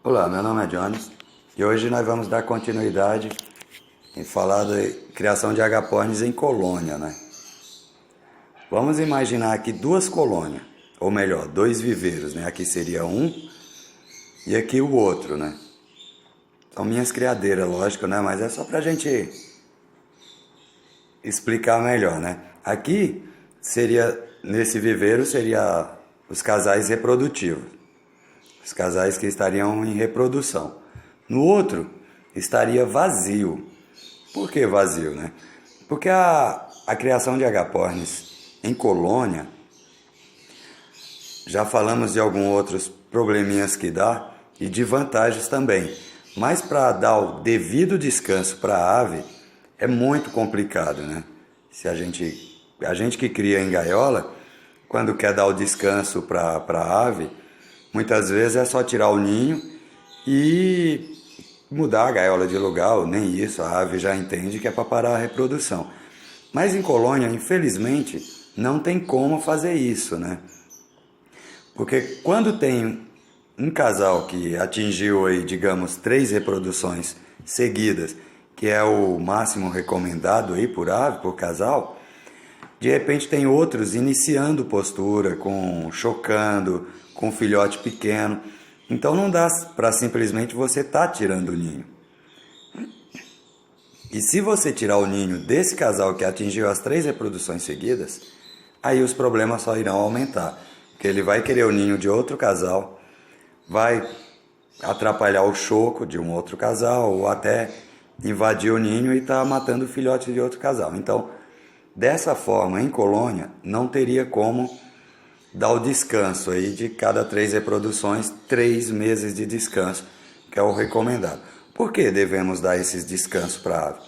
Olá, meu nome é Jones e hoje nós vamos dar continuidade em falar da criação de agapornis em colônia, né? Vamos imaginar aqui duas colônias, ou melhor, dois viveiros, né? Aqui seria um e aqui o outro, né? São minhas criadeiras, lógico, né? Mas é só pra gente explicar melhor, né? Aqui seria, nesse viveiro, seria os casais reprodutivos. Os casais que estariam em reprodução. No outro, estaria vazio. Por que vazio, né? Porque a criação de agapornis em colônia, já falamos de alguns outros probleminhas que dá e de vantagens também. Mas para dar o devido descanso para a ave é muito complicado, né? Se a gente que cria em gaiola, quando quer dar o descanso para a ave, muitas vezes é só tirar o ninho e mudar a gaiola de lugar, ou nem isso, a ave já entende que é para parar a reprodução. Mas em colônia, infelizmente, não tem como fazer isso, né? Porque quando tem um casal que atingiu aí, digamos, 3 reproduções seguidas, que é o máximo recomendado aí por ave, por casal, de repente tem outros iniciando postura, chocando, com filhote pequeno. Então não dá para simplesmente você estar tirando o ninho. E se você tirar o ninho desse casal que atingiu as 3 reproduções seguidas, aí os problemas só irão aumentar. Porque ele vai querer o ninho de outro casal, vai atrapalhar o choco de um outro casal, ou até invadir o ninho e estar matando o filhote de outro casal. Então, dessa forma, em colônia, não teria como dar o descanso aí de cada 3 reproduções, 3 meses de descanso, que é o recomendado. Por que devemos dar esses descansos para a ave?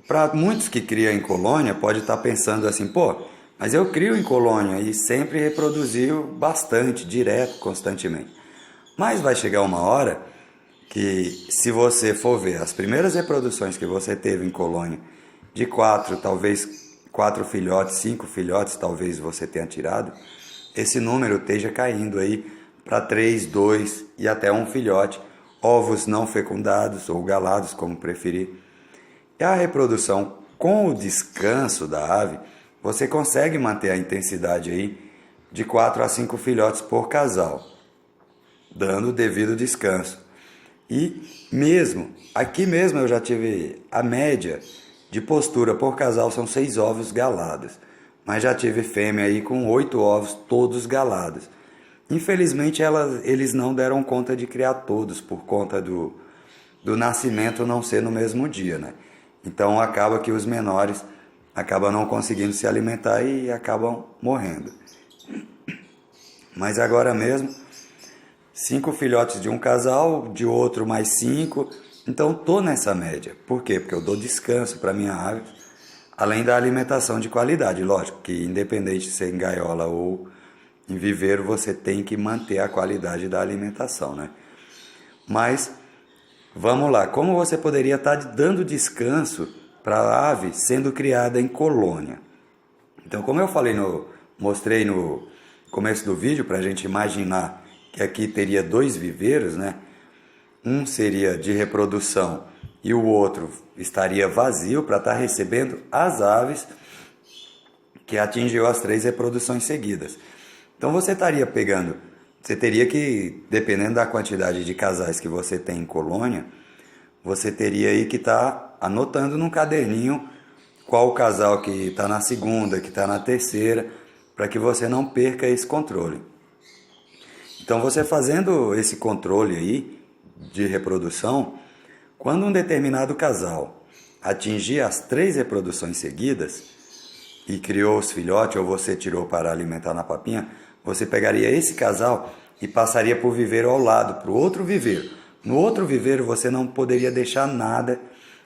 Para muitos que criam em colônia, pode estar pensando assim, pô, mas eu crio em colônia e sempre reproduziu bastante, direto, constantemente. Mas vai chegar uma hora que, se você for ver as primeiras reproduções que você teve em colônia, de 4, talvez 4 filhotes, 5 filhotes, talvez você tenha tirado, esse número esteja caindo aí para 3, 2 e até um filhote, ovos não fecundados ou galados, como preferir. E a reprodução com o descanso da ave, você consegue manter a intensidade aí de 4 a 5 filhotes por casal, dando o devido descanso. E aqui mesmo eu já tive a média de postura por casal são 6 ovos galados, mas já tive fêmea aí com 8 ovos todos galados. Infelizmente eles não deram conta de criar todos por conta do nascimento não ser no mesmo dia, né? Então acaba que os menores acabam não conseguindo se alimentar e acabam morrendo. Mas agora mesmo 5 filhotes de um casal, de outro mais 5. Então estou nessa média. Por quê? Porque eu dou descanso para minha ave, além da alimentação de qualidade. Lógico que independente de ser em gaiola ou em viveiro, você tem que manter a qualidade da alimentação, né? Mas vamos lá, como você poderia estar dando descanso para a ave sendo criada em colônia? Então, como eu mostrei no começo do vídeo, para a gente imaginar que aqui teria 2 viveiros, né? Um seria de reprodução e o outro estaria vazio para estar recebendo as aves que atingiu as 3 reproduções seguidas. Então você teria que, dependendo da quantidade de casais que você tem em colônia, você teria aí que estar anotando num caderninho qual o casal que está na segunda, que está na terceira, para que você não perca esse controle. Então você fazendo esse controle aí de reprodução, quando um determinado casal atingir as 3 reproduções seguidas e criou os filhotes ou você tirou para alimentar na papinha, você pegaria esse casal e passaria por viveiro ao lado, para o outro viveiro. No outro viveiro você não poderia deixar nada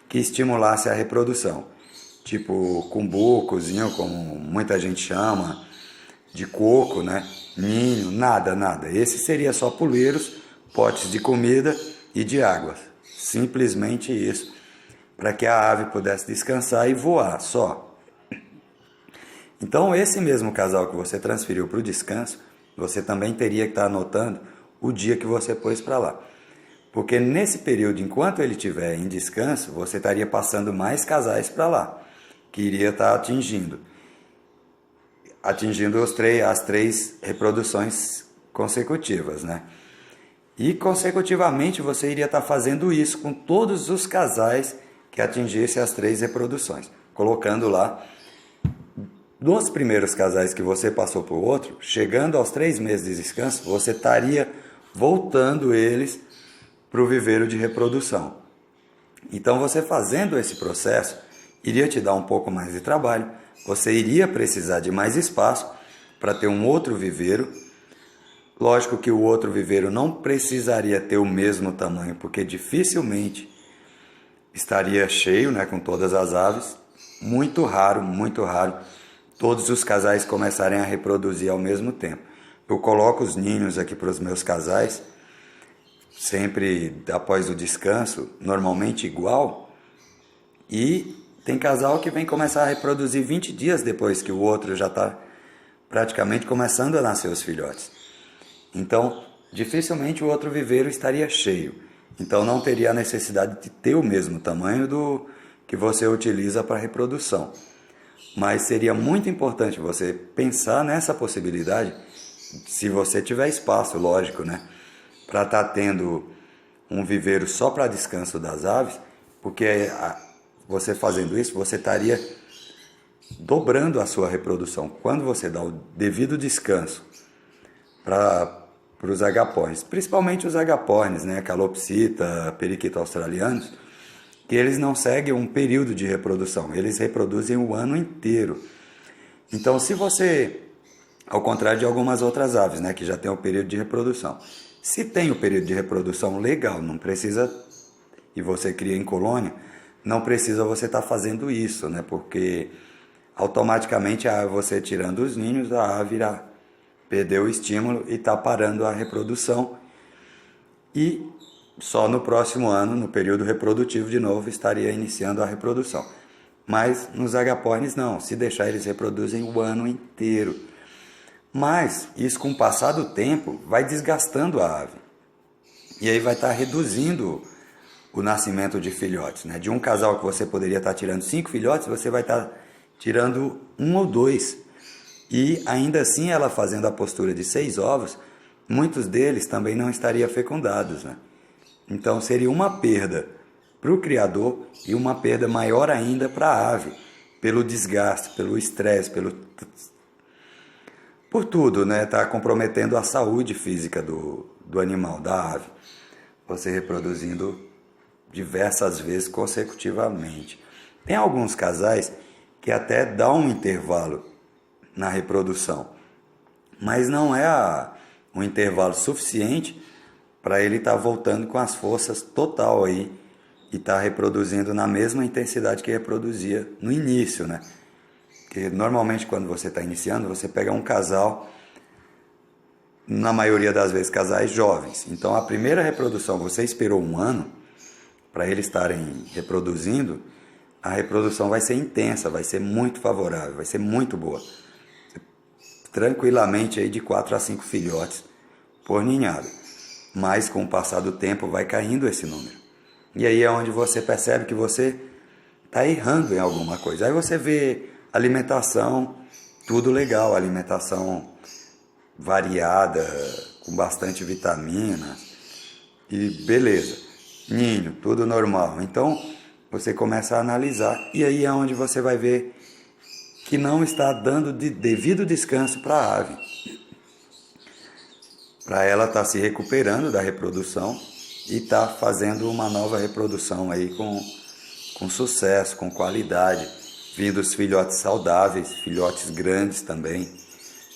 que estimulasse a reprodução, tipo cumbucozinho, como muita gente chama, de coco, né? Ninho, nada. Esse seria só puleiros, potes de comida e de água. Simplesmente isso, para que a ave pudesse descansar e voar só. Então, esse mesmo casal que você transferiu para o descanso, você também teria que estar anotando o dia que você pôs para lá. Porque nesse período, enquanto ele estiver em descanso, você estaria passando mais casais para lá, que iria estar atingindo as três reproduções consecutivas, né? E consecutivamente você iria estar fazendo isso com todos os casais que atingissem as 3 reproduções, colocando lá dos primeiros casais que você passou para o outro, chegando aos 3 meses de descanso, você estaria voltando eles para o viveiro de reprodução. Então você fazendo esse processo iria te dar um pouco mais de trabalho, você iria precisar de mais espaço para ter um outro viveiro. Lógico que o outro viveiro não precisaria ter o mesmo tamanho, porque dificilmente estaria cheio, né, com todas as aves. Muito raro, todos os casais começarem a reproduzir ao mesmo tempo. Eu coloco os ninhos aqui para os meus casais, sempre após o descanso, normalmente igual, e tem casal que vem começar a reproduzir 20 dias depois que o outro já está praticamente começando a nascer os filhotes. Então, dificilmente o outro viveiro estaria cheio. Então, não teria a necessidade de ter o mesmo tamanho do que você utiliza para reprodução. Mas seria muito importante você pensar nessa possibilidade, se você tiver espaço, lógico, né? Para estar tendo um viveiro só para descanso das aves, porque você fazendo isso, você estaria dobrando a sua reprodução. Quando você dá o devido descanso para os agapornis, principalmente os agapornis, né, calopsita, periquito australianos, que eles não seguem um período de reprodução, eles reproduzem o ano inteiro. Então, se você, ao contrário de algumas outras aves, né, que já tem o período de reprodução, se tem o período de reprodução legal, não precisa, e você cria em colônia, não precisa você estar fazendo isso, né, porque automaticamente você tirando os ninhos, a ave irá perdeu o estímulo e está parando a reprodução, e só no próximo ano, no período reprodutivo de novo, estaria iniciando a reprodução. Mas nos agapornis não, se deixar eles reproduzem o ano inteiro. Mas isso, com o passar do tempo, vai desgastando a ave, e aí vai estar reduzindo o nascimento de filhotes, né? De um casal que você poderia estar tirando 5 filhotes, você vai estar tirando 1 ou 2. E ainda assim, ela fazendo a postura de 6 ovos, muitos deles também não estariam fecundados, né? Então seria uma perda para o criador e uma perda maior ainda para a ave, pelo desgaste, pelo estresse, por tudo, né? Está comprometendo a saúde física do animal, da ave. Você reproduzindo diversas vezes consecutivamente. Tem alguns casais que até dão um intervalo na reprodução, mas não é um intervalo suficiente para ele estar voltando com as forças total aí e estar reproduzindo na mesma intensidade que reproduzia no início, né? Porque normalmente quando você está iniciando, você pega um casal, na maioria das vezes casais jovens, então a primeira reprodução você esperou 1 ano para eles estarem reproduzindo, a reprodução vai ser intensa, vai ser muito favorável, vai ser muito boa. Tranquilamente aí de 4 a 5 filhotes por ninhada. Mas com o passar do tempo vai caindo esse número. E aí é onde você percebe que você está errando em alguma coisa. Aí você vê alimentação, tudo legal, alimentação variada, com bastante vitamina, e beleza. Ninho, tudo normal. Então você começa a analisar, e aí é onde você vai ver que não está dando devido descanso para a ave, para ela estar se recuperando da reprodução e estar fazendo uma nova reprodução aí com sucesso, com qualidade, vindo os filhotes saudáveis, filhotes grandes também.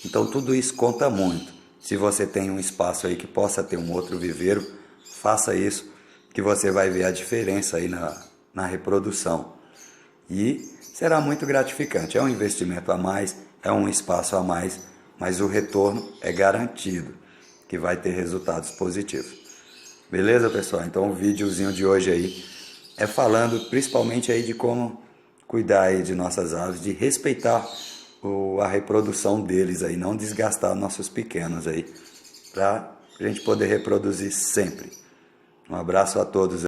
Então tudo isso conta muito. Se você tem um espaço aí que possa ter um outro viveiro, faça isso, que você vai ver a diferença aí na reprodução. E será muito gratificante. É um investimento a mais, é um espaço a mais, mas o retorno é garantido, que vai ter resultados positivos. Beleza, pessoal? Então o videozinho de hoje aí é falando principalmente aí de como cuidar aí de nossas aves, de respeitar a reprodução deles aí, não desgastar nossos pequenos aí, para para a gente poder reproduzir sempre. Um abraço a todos.